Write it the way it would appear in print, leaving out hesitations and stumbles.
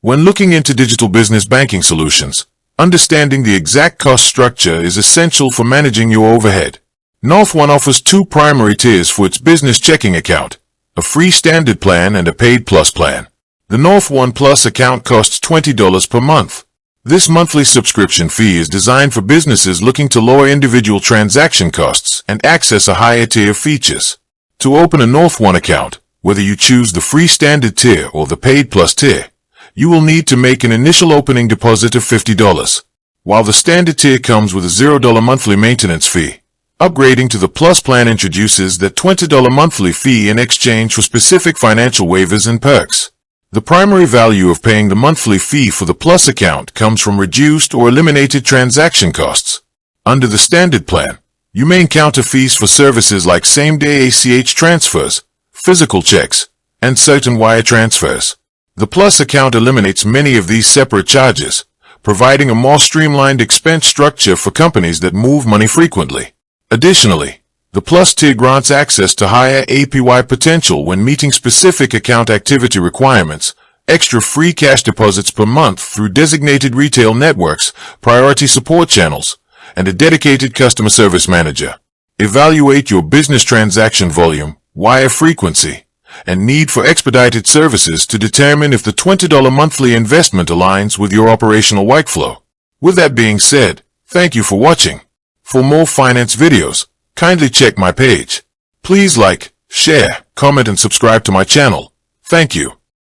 When looking into digital business banking solutions, understanding the exact cost structure is essential for managing your overhead. NorthOne offers two primary tiers for its business checking account, a free standard plan and a paid plus plan. The NorthOne Plus account costs $20 per month. This monthly subscription fee is designed for businesses looking to lower individual transaction costs and access a higher tier of features. To open a NorthOne account, whether you choose the free standard tier or the paid plus tier, you will need to make an initial opening deposit of $50. While the standard tier comes with a $0 monthly maintenance fee, upgrading to the Plus plan introduces that $20 monthly fee in exchange for specific financial waivers and perks. The primary value of paying the monthly fee for the Plus account comes from reduced or eliminated transaction costs. Under the standard plan, you may encounter fees for services like same-day ACH transfers, physical checks, and certain wire transfers. The Plus account eliminates many of these separate charges, providing a more streamlined expense structure for companies that move money frequently. Additionally, the Plus tier grants access to higher APY potential when meeting specific account activity requirements, extra free cash deposits per month through designated retail networks, priority support channels, and a dedicated customer service manager. Evaluate your business transaction volume, wire frequency, and need for expedited services to determine if the $20 monthly investment aligns with your operational workflow. With that being said, thank you for watching. For more finance videos, kindly check my page. Please like, share, comment and subscribe to my channel. Thank you.